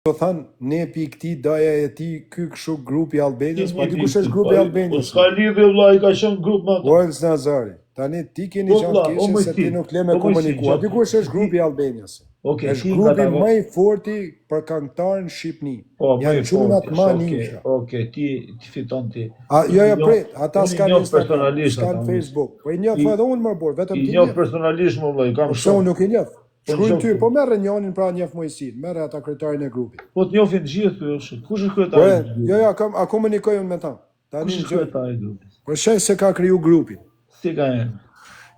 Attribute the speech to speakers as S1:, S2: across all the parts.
S1: Do thanë, ne pikë ti, daja e ti, ky kështu grupi Albanias, pa dikush është grupi Albanias.
S2: S'ka lidhje vlla, i ka qenë grup me ata.
S1: Orës Nazari, tani ti keni gjatë keqe se ti nuk le me komunikua. Dikush është grupi Albanias. Është grupi më i forti për këngëtarën Shqipni. Janë çunat më nisha.
S2: Okej, ti fiton ti.
S1: Jo, prit, ata s'kan Instagram, s'kan Facebook. Po i njoh edhe unë më bor, vetëm ti.
S2: I njoh personalisht më vlla, i kam
S1: shumë. Unë nuk i njoh. Shkruajnë ty, po merre njonin pra njeh Mojsin, merre ata kryetarin e grupit.
S2: Po të njohin të gjithë ky, kush është kryetari?
S1: Jo, a komunikoj unë me ta.
S2: Tani është kryetari i grupit.
S1: Po shej se ka kriju grupin.
S2: Si ka janë?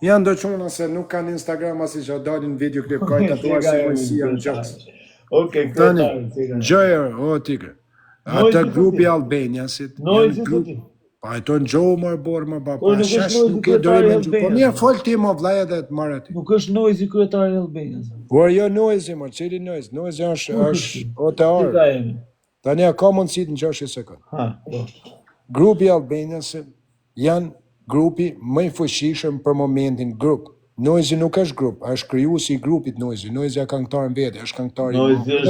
S1: Janë do çuna se nuk kanë Instagram as që dalin video klip ka tatuar si Mojsi janë gjatë.
S2: Okej, kryetari.
S1: Gjëja, o tigre. Ata grupi Albaniasit. Pa e tonë gjohë më borë më bapa, shesh nuk e dojë me gjohë. Po mirë folë ti më vlaja dhe të marrë ti.
S2: Nuk është Noizi kryetari Albanias.
S1: Por jo Noizi më, qëri Noizi? Noizi është OTR. Tani a ka mundësit në 60 sekundë. Grupi Albanias janë grupi më i fuqishëm për momentin grup. Noizi nuk është grup, është kriju si grupit Noizi. Noizi ka këngëtarën vete, është këngëtari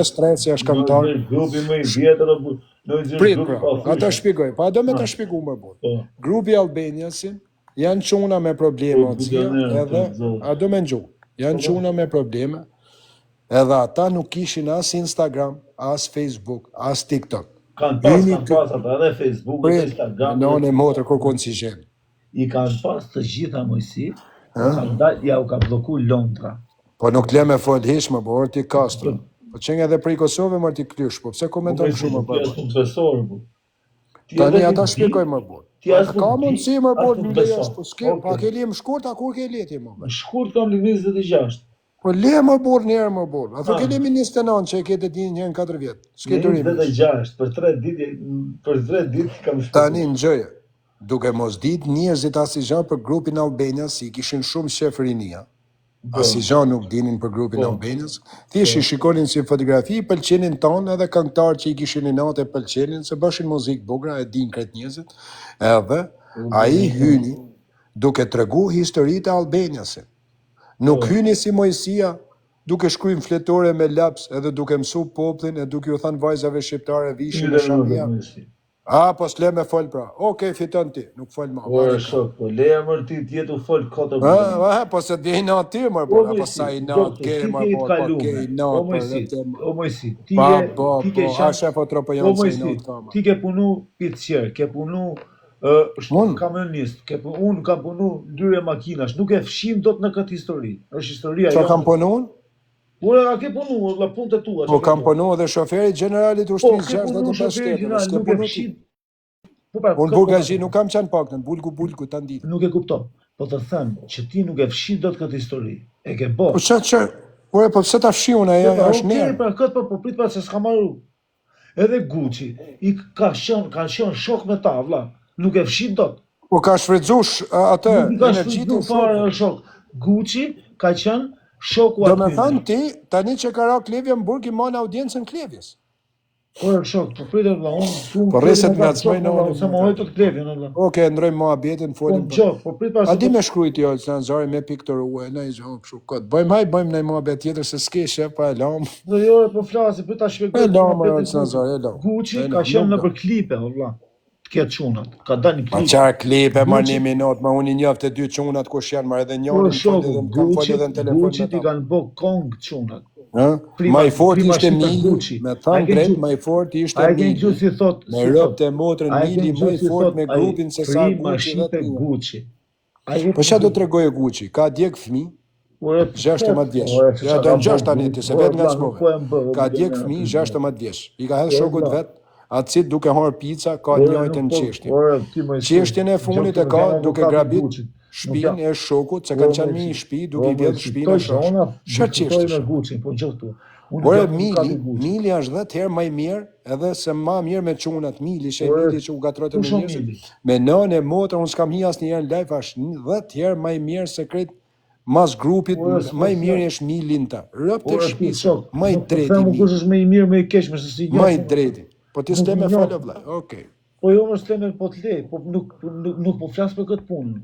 S1: në stresi, është këngëtar.
S2: Grupi më i vjetër
S1: Prit, pra, ata shpigoj, pa do me ta shpigu më bërë. Grupi Albaniasin janë quna me probleme edhe, a do me nxu, janë quna me probleme, edhe ata nuk kishin as Instagram, as Facebook, as TikTok.
S2: Kanë pas ata edhe Facebook, edhe Instagram.
S1: Në e motër kërkon si gjenë.
S2: I kanë pas të gjitha Mojsi, ja u ka bloku Londra.
S1: Po nuk le me folë hish më bërë ti Castro. Po që nga dhe prej Kosovë më t'i klysh, po pse komenton shumë më bërë?
S2: Ti profesor, po.
S1: Tani ata shpikoj më bërë. Ka mundësi më bërë në lejas, po s'ke, pa ke li më shkurt, a kur ke li ti më bërë?
S2: Shkurt kam li 26.
S1: Po le më bërë njerë më bërë. A thë ke li 29 që e kete di njën 4 vjetë. S'ke të rimi.
S2: 26, për 3 ditë kam shkurt.
S1: Tani në gjëje, duke mos dit njerëzit asizhan për grupin Albanias, si kishin shumë shefrinia. Asizhan nuk dinin për grupin Albanias, thjesht i shikonin si fotografi, pëlqenin tonë edhe këngëtar që i kishin i natë e pëlqenin, se bëshin muzikë bugra e din kret njëzit, edhe a i hyni duke të regu historitë e Albaniasin. Nuk hyni si Mojsia duke shkrujnë fletore me laps edhe duke mësu poplin e duke ju thanë vajzave shqiptare vishin e shamia. Po s'le me fol pra. Okej, fiton ti, nuk fol ma.
S2: Po e shok, po leja mërë ti t'jetu fol kote më.
S1: Po se dhe i natë ty mërë bërë, po sa i natë ke mërë bërë, po ke i natë.
S2: O Mojsi, ti
S1: ke ashe po tropo janë se i natë kama.
S2: Ti ke punu pitësjer, ke punu kamionist, unë kam punu dyre makinash, nuk e fshim do të në këtë histori. është historia.
S1: Qa kam punu unë?
S2: Por e ka ke punu, la punë të tua.
S1: Po kam punu edhe shoferi generalit ushtrisë 65 shtetë. Unë burgazhi nuk kam qanë pak në bulgu të nditë.
S2: Nuk e kupto. Po të thëmë që ti nuk e fshi do të këtë histori. E ke bo.
S1: Po që, po pëse ta fshi unë aja është njerë.
S2: Pra këtë po prit pa se s'ka maru. Edhe Gucci, i ka qënë shok me ta, vla. Nuk e fshi do të.
S1: Po ka shfridzush atë energjitë
S2: në shok. Gucci ka qënë shoku aty.
S1: Do me thanë ti, tani që ka ra Klevja më burg i ma në audiencën Klevjes.
S2: Po e shok, po pritë vla, unë...
S1: Po rriset nga të smaj në unë.
S2: Se më hojtë të Klevjen, vla.
S1: Oke, ndrojmë ma abetin, folim.
S2: Po pritë pas...
S1: A di me shkrujt jo, që në zari me piktor uë, në i zohë këshu këtë. Bëjmë në i ma abet tjetër se s'ke shef, pa e lamë.
S2: Dhe jo, po flasi, për ta shpekët...
S1: E lamë, që në zari, e lamë.
S2: Gucci ka qenë në për klipe, vla. Këtë qunat, ka dalë një klipe.
S1: Pa qarë klipe, marë një minut, ma unë i njëftë e 2 qunat kush janë, marë edhe njërën, kam folë edhe në telefon.
S2: Gucci ti kanë bo kong qunat.
S1: Ma i fort ishte Mili, me thanë drejt, ma i fort ishte Mili. Me rëpë të motrën Mili, ma i fort me grupin se sa
S2: Gucci.
S1: Po që do të regojë Gucci, ka djek fmi, 16 vjeç. Ja do në 6 tani ti, se vetë nga smove. Ka djek fmi, 16 vjeç. I ka hedhë shokut vetë, atësit duke harë pizza, ka njojtë në qeshtje. Qeshtjen e funit e ka duke grabit shpinë e shokut, se kanë qanë mi i shpi, duke i vjetë shpinë e shokë. Shërë qeshtje. Ore, Mili është 10 herë maj mirë, edhe se ma mirë me qunat Mili, që Mili që u gatrote me njësit. Me nën e motrë, unë s'kam hi asë njërë në live, është 10 herë maj mirë se kretë mas grupit, maj mirë është Milinta. Rëpë të shpisë, maj drejti Mili. Maj drejti. Po ti s'le me falë vllai, okej.
S2: Po jo më s'le me po t'le, po nuk po flas për këtë punë.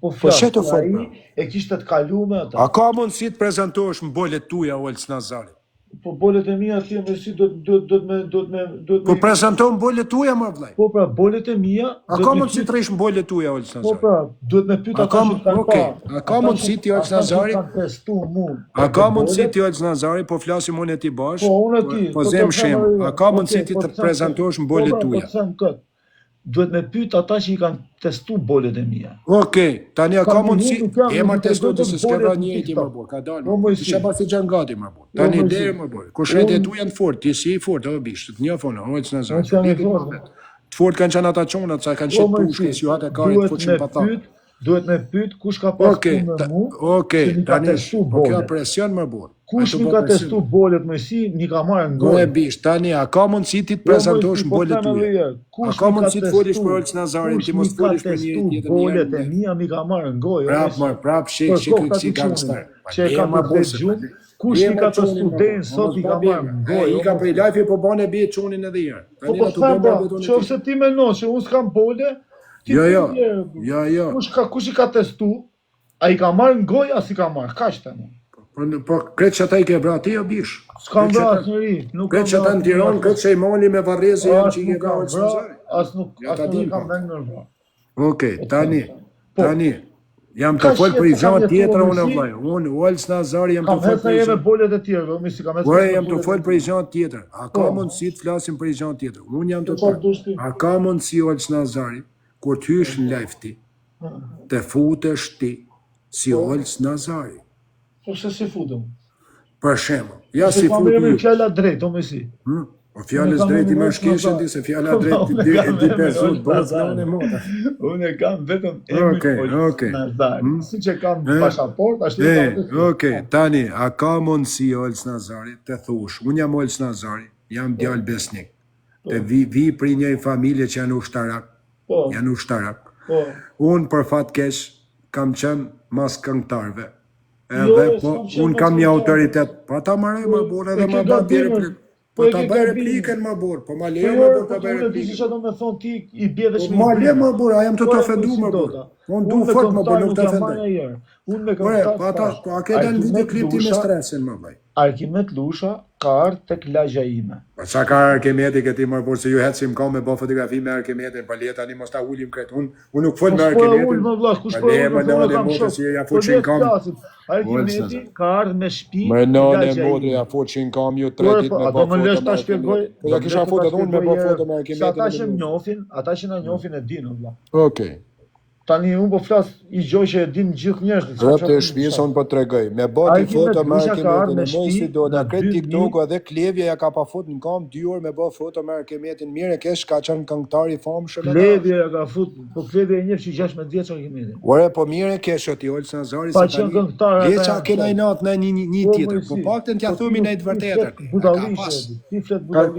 S2: Po
S1: flas për ai
S2: e kishte të kaluar me ata.
S1: A ka mundësi të prezantohesh në bolet tuaja Olc Nazari?
S2: Po bolet e mia atje me si do
S1: Po prezanton bolet tuaja më vllai.
S2: Po pra, bolet e mia.
S1: A ka mundsi të rrish bolet tuaja Olc Nazari?
S2: Po pra, duhet me pyet ata që kanë pa.
S1: A ka mundsi ti Olc Nazari? A ka mundsi ti Olc Nazari, po flasim unë e ti bash?
S2: Po unë e ti.
S1: Po zem shem. A ka mundsi ti të prezantosh bolet tuaja?
S2: Po them kët. Duhet me pyet ata që i kanë testu bolet e mia.
S1: Okej, tani a ka mundsi emër testu se s'ka vënë njëti më bor, ka dalë. Isha pasi xhan gati më bor. Tani deri më bor. Kushtet tu janë fort, ti si i fort, o bish, të njofon, Olc Nazari. Të fort kanë qenë ata çunat, sa kanë qenë pushkë, si ata kanë fuqin pa thënë.
S2: Duhet me pyet kush ka pasur me mua.
S1: Okej, tani po kjo presion më bor.
S2: Kush më ka testu bolet më si, një ka marrë në
S1: gojë. Bish, tani a ka mundsi ti të prezantosh bolet tuaja? A ka mundsi të folish për Olc Nazarin, ti mos folish për një tjetër?
S2: Bolet e mia mi ka marrë në gojë.
S1: Prap, si gangster.
S2: Që ka marrë gjumë. Kush i ka testu den sot i ka marrë në gojë.
S1: I ka prej live po bën e bie çunin edhe herë.
S2: Tani do të bëjmë. Nëse ti mendon se unë s'kam bole,
S1: Jo.
S2: Kush i ka testu? Ai ka marrë në gojë as i ka marrë? Kaq tani.
S1: Po kreç që ata i ke bra ti o bish?
S2: S'kam bra asnjëri.
S1: Kreç që ata në Tiranë, kreç që i mali me varrezi janë që i ke ka Olc Nazari.
S2: As nuk kam dhënë bra.
S1: Okej, tani. Jam të fol për i gjatë tjetër unë vllai. Unë Olc Nazari jam të fol për i
S2: gjatë bolet e tjera, më si kam
S1: Po jam të fol për i gjatë tjetër. A ka mundësi të flasim për i gjatë tjetër? Unë jam të fol. A ka mundësi Olc Nazari kur të hysh në live ti, të futesh ti si Olc Nazari?
S2: Po se si futem?
S1: Për shembull, ja si futem.
S2: Po më fjala drejt, o më si.
S1: Po fjalës drejt i më shkeshin ti se fjala drejt di pesë bazën e moda.
S2: Unë kam vetëm emrin Olc Nazari. Siç e kam pasaport, ashtu e kam.
S1: Okej, tani a ka mundësi Olc Nazari të thush, unë jam Olc Nazari, jam djalë besnik. Të vi për një familje që janë ushtarak. Janë ushtarak. Unë për fat keq kam qenë mas këngëtarëve. Edhe po, unë kam një autoritet. Pa ta marrë më burë edhe më ba bjerë replikën. Po ta bëj replikën më burë. Po ma leje më burë ta bëj replikën.
S2: Që do me thonë ti i bje dhe shmi.
S1: Ma leje më burë, a jam të ofendu më burë. Unë du fort më burë, nuk të ofendoj. Po a ke den videoklip ti me stresin më bëj.
S2: Arkimet Lusha ka ardhë tek lagja ime.
S1: Pa qa ka Arkimeti këti më burë, se ju hetësim ka me bo fotografi me Arkimetin, pa leje tani mos ta ullim kretë. Unë nuk fol me Arkimetin. Pa leje më nënë e motë si ja fuqin kam.
S2: Arkimeti ka ardhë me shpi
S1: më nënë e motë ja fuqin kam ju 3 ditë me bo foto me Arkimetin. Ja kisha foto unë me bo foto me Arkimetin.
S2: Ata që na njofin e dinë, vlla.
S1: Okej.
S2: Tani unë po flas i gjoj që e din gjithë njerëzit.
S1: Rrëpë të shpisë unë po të regoj. Me bati foto me Arkimetin, e moj si do da kretë TikTok-u edhe Klevja ja ka pa fut në kam 2 orë me bo foto me Arkimetin. Mire kesh ka qenë këngëtar i famshëm.
S2: Klevja ja ka fut, po Klevja e njëfë që 16 vjeç Arkimetin.
S1: Ore, po mire kesh o ti Olc Nazari.
S2: Pa qenë këngëtar.
S1: Leqa kena i natë në një tjetër. Po pakten t'ja thumi në i të vërtetër.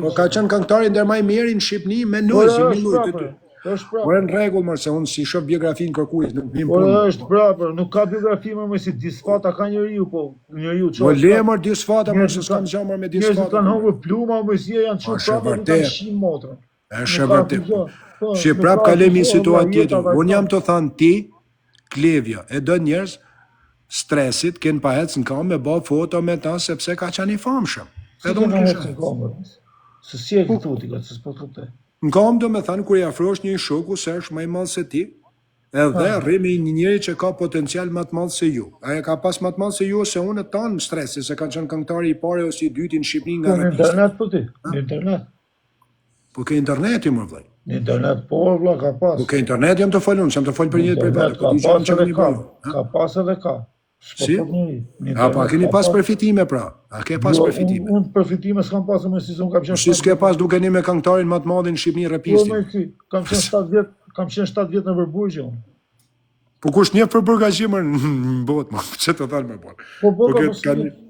S1: Po ka qenë këngëtari ndër maj mirë në Shqipni me nojzi, me lujtë. Po në rregull më se unë si shoh biografinë kërkujt, nuk vim punë.
S2: Po është prapë, nuk ka biografi më si disfata ka njeriu, po njeriu çfarë.
S1: Po lemër disfata më se s'kam gjamar me disfata.
S2: Njerëzit kanë humbur pluma, më si janë çu prapë nuk kanë shim motra.
S1: Është vërtet. Shi prap kalemi situatë tjetër. Unë jam të thënë ti, Klevja, e do njerëz stresit ken pa ecën kam me bë foto me ta sepse ka qenë i famshëm. Edhe unë kisha.
S2: Se si e këtu ti, se s'po kuptoj.
S1: Në kam do me thanë, kër i afrosh një shoku se është më i madh se ti, edhe rrimi një njëri që ka potencial më të madh se ju. Aja ka pas më të madh se ju ose unë të tanë stresi, se kanë qenë këngëtari i pare ose i dyti në Shqipni nga
S2: në internet po ti, në internet.
S1: Po ke interneti më vllai.
S2: Në internet po vlla ka pas.
S1: Po ke internet jam të folun, jam të fol për një privat.
S2: Ka pas edhe ka.
S1: Si? Apo, a keni pas përfitime pra? A ke pas përfitime?
S2: Unë përfitime s'kam pas më si s'unë kam qenë 7 vjetë.
S1: Si s'ke pas duke një me këngëtarin më të madhin në Shqipni repistin?
S2: Po me si, kam qenë 7 vjetë në Vërburgje unë.
S1: Po kush një për burgazhimër në botë, ma, që të thalë me botë?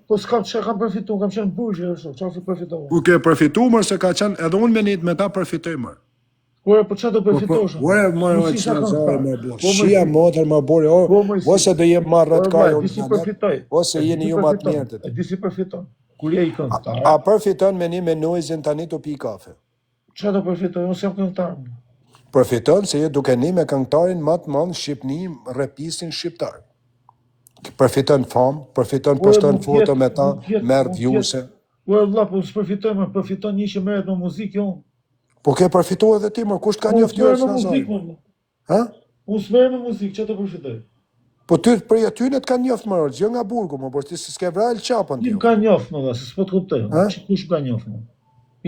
S2: Po s'kam që kam përfitu, kam qenë Burgje, që fi përfitu?
S1: Po ke përfitu mërë se ka qenë, edhe unë me njët me ta përfitoj mërë.
S2: Ore, po që të përfitoshën?
S1: Ore, mërë o që në zare më borë, shia motër më borë, ose dhe jem marë rëtkaj, ose jeni ju matë mjerët.
S2: E disi përfiton, kur je i këngëtar.
S1: A përfiton me një me nojzin tani të pi kafe?
S2: Që të përfiton, unë sem këngëtar.
S1: Përfiton se je duke një me këngëtarin matë madhë Shqipni, repisin shqiptar. Përfiton famë, përfiton poston foto me ta, merë vjuse.
S2: Ua vlla, po s'përfitoj më, përfiton një që merret me muzikë jo.
S1: Po ke përfituar edhe ti, më kush ka njoftë
S2: me muzikë?
S1: Ha?
S2: Unë s'merr me muzikë, çfarë të përfitoj?
S1: Po ty prej aty ne të kanë njoftë më, jo nga burgu, më por ti s'ke vrarë çapën ti.
S2: Ti ka njoftë më, se s'po të kuptoj. Kush ka njoftë më?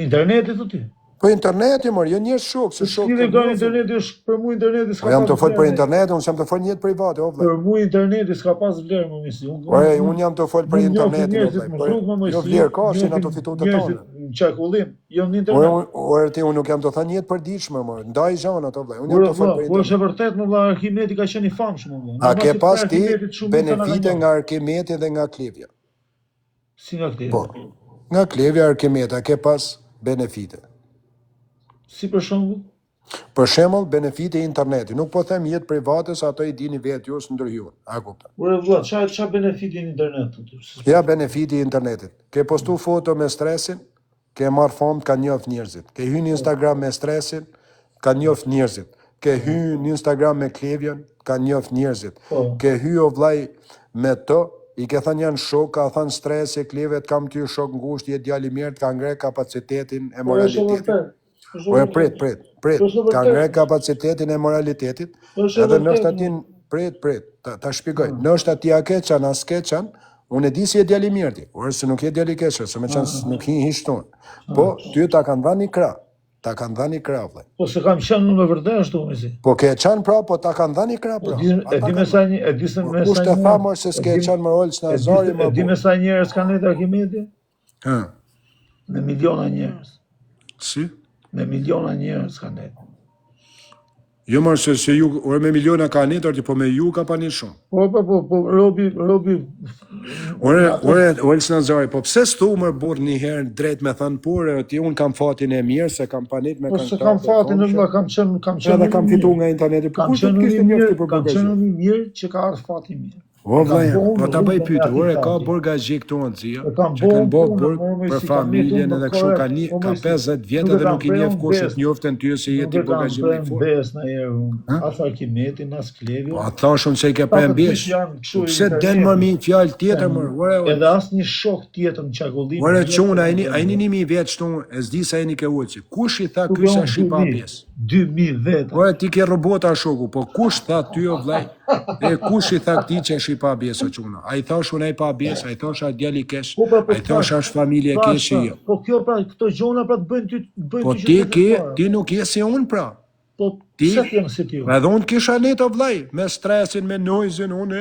S2: Interneti ti?
S1: Po interneti mor, jo njerëz shok, se shok.
S2: Ti ka interneti, është për mua interneti s'ka.
S1: Po jam të fol për internetin, unë jam të fol një jetë private, o vëlla.
S2: Për mua interneti s'ka pas vlerë më misi.
S1: Unë jam të fol për internetin, o vëlla. Jo vlerë ka, si na të fitu të tonë.
S2: Çakullim, jo në internet.
S1: Ore ti unë nuk jam të thënë një jetë përditshme, mor. Ndaj zhanat, o vëlla. Unë jam të fol për internetin.
S2: Po është e vërtet më vëlla, Arkimedi ka qenë i famshëm më vëlla.
S1: A ke pas ti benefite nga Arkimedi dhe nga Klevja?
S2: Si nga Klevja?
S1: Po. Nga Klevja Arkimedi, a ke pas benefite?
S2: Si për shembull?
S1: Për shembull, benefite e internetit. Nuk po them jetë private se ato I dini vetë ju së ndërhyjun. A kupton?
S2: Ure vëlla, ç'a benefiti në internet?
S1: Ja benefiti I internetit. Ke postu foto me stresin, ke marr fond ka njoft njerëzit. Ke hyrë në Instagram me stresin, ka njoft njerëzit. Ke hyrë në Instagram me Klevjen, ka njoft njerëzit. Ke hyrë o vllai me to, I ke thënë janë shok, ka thënë stresi, Klevjet kam ty shok ngushtë, je djalë I mirë, ka ngre kapacitetin e moralitetit. Ore prit, ka ngre kapacitetin e moralitetit, edhe nështë atin, prit, ta shpikoj, nështë ati a keqan, as keqan, unë e di si e djali mirë ti, ore se nuk je djali keqan, se me qanë nuk hi hishtun, po, ty ta kanë dhani kra, vle.
S2: Po se kam qenë në vërdet ashtu, misi.
S1: Po ke qanë pra, po ta kanë dhani kra, pra.
S2: E di me sa një,
S1: Kush të thamër se s'ke qanë më rolës në azari,
S2: e di me sa njerës kanë nejtë Arkimedi? Me miliona njerës.
S1: Si?
S2: Me miliona njerës kanë nejtë.
S1: Jo mërë se ju, ore me miliona ka netë, po me ju ka pa një shumë.
S2: Po, robi...
S1: Ore së nëzari, po pse s'tu mërë burë një herë drejt me thënë, por ti unë kam fatin e mirë, se kam panit me
S2: kanë ta. Po se kam fatin e vëlla, kam qenë...
S1: Edhe kam fitu nga interneti, po kur të kishtë njërti për
S2: Kam qenë një mirë që ka ardhë fatin mirë.
S1: O vëlla, po ta bëj pyetje, ore ka burgazhi këtu në Xhia, që kanë bërë burg për familjen edhe kështu ka 50 vjet edhe nuk I njeh kush të njoftën ty se je ti burgazhi më I fortë.
S2: Bes na herë, as Arkimetin, as Klevin.
S1: Po thashun se I ke pa mbesh. Pse den më një fjalë tjetër më? Ore.
S2: Edhe as një shok tjetër në çakullim.
S1: Ore çuna, ai një 1000 vjet këtu, e s'di sa jeni ke uçi. Kush I tha ky sa shi pa pjesë?
S2: 2000 vjet.
S1: Ore ti ke robota shoku, po kush tha ty o vllai? E kush I tha këtij që shi pa pjesë o çuna? Ai thash unë ai pa pjesë, ai thash ai djali kesh. Ai thash as familje kesh jo.
S2: Po kjo pra këto gjona pra të bëjnë ty
S1: Po ti nuk je si unë pra.
S2: Po pse ti si ti?
S1: Edhe unë kisha net o vllai, me stresin, me noizin, unë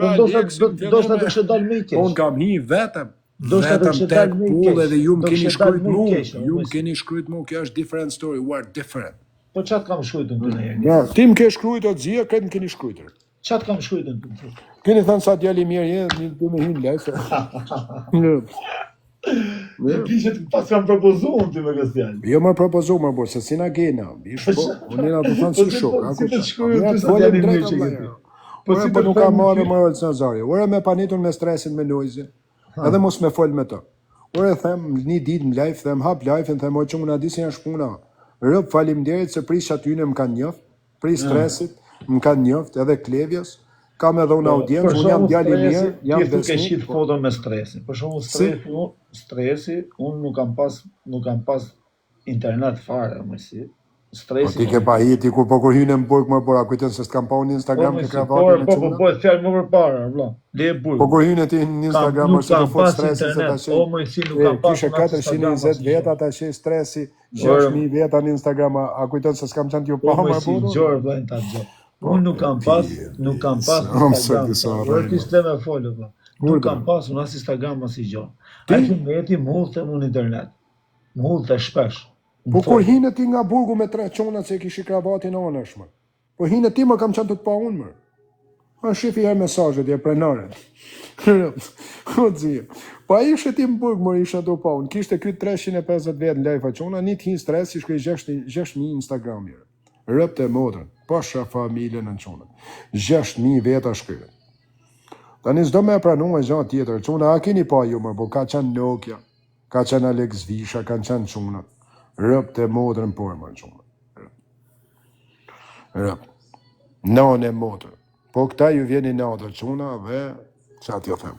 S2: me do të kishte dalë më keq.
S1: Unë kam hi vetëm. Vetëm tek pull edhe ju më keni shkruajt mu. Ju më keni shkruajt mu, kjo është different story, we're different.
S2: Po çat kam shkruajtur ty ne?
S1: Ja, ti më ke shkruajt o Xhia, këtë më keni shkruajtur.
S2: Çat kam shkruajtur ty?
S1: Keni thënë sa djali mirë je, do me hyn live.
S2: Ne kishe pas kam propozuar ti me këtë fjalë.
S1: Jo më propozuar më bërë, se si na gena, bish po, unë na të thënë si shok,
S2: si të shkruaj ty sa djali mirë që ke.
S1: Po si nuk ka marrë më rëllë së Nazari. Ore me panitur me stresin, me noizin, edhe mos me fol me to. Ore them, një ditë në live, them hap live-in, them o që më na di se janë shpuna. Rëp faleminderit se prish atyne më kanë njoft, prish stresit, më kanë njoft, edhe Klevjes, kam edhe unë audiencë, unë jam djali mirë, jam besnik.
S2: Ti ke qit foto me stresin. Për shembull stresi, unë nuk kam pas internet fare, më si. Stresi.
S1: Po ti ke pa hiti kur po kur hynë në burg më bora, kujtën se s'kam pa unë Instagram ke kravatë me çuna.
S2: Po fjalë më përpara, vëlla. Le burg.
S1: Po kur hynë ti në Instagram është të fut stresi se tash.
S2: O më si nuk kam pas.
S1: Kishe 420 veta tash stresi, 6000 veta në Instagram, a kujtën se s'kam qenë ti pa më burg.
S2: Gjor vllai ta xho. Unë nuk kam pas Instagram. Ora ti s'le me folë vëlla. Nuk kam pas unë as Instagram as i gjë. Ai meti multem në internet. Multe shpesh.
S1: Po kur hinë ti nga burgu me 3 çona se kishi kravatin anash më. Po hinë ti më kam qenë të pa unë më. A shifi herë mesazhet e prenare. O Xhia. Po ai ishte ti në burg më isha do pa unë. Kishte ky 350 vjet në live çona, nit hin stres i shkoi 6000 Instagram mirë. Rëpte modrën, pasha familjen në çona. 6000 veta shkoi. Tani s'do me pranua gjë tjetër. Çona a keni pa ju më, po ka qenë Nokia, ka qenë Alex Visha, kanë qenë çona. Rëp të modrën por më qumë. Rëp. Nane modrën. Po këta ju vjeni natër quna dhe, që atë jo them.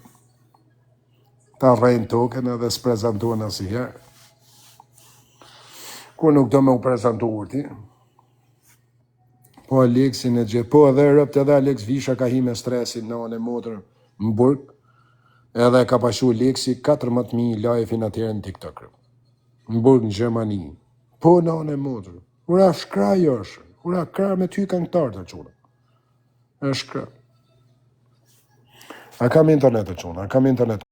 S1: Ta rrejnë token edhe s'prezentuan asnjëherë. Kur nuk do me u prezentu urti. Po Aleksin e gjithë, po edhe rëpt edhe Aleks Visha ka hi me stresin në e motër në burg, edhe ka pashu Aleksi 14.000 live-in atjerë në TikTok. Në burg në Gjermani. Po në e motër. Ura shkra josh, ura kra me ty këngëtar të quna. E shkra. A kam internet të quna, a kam internet.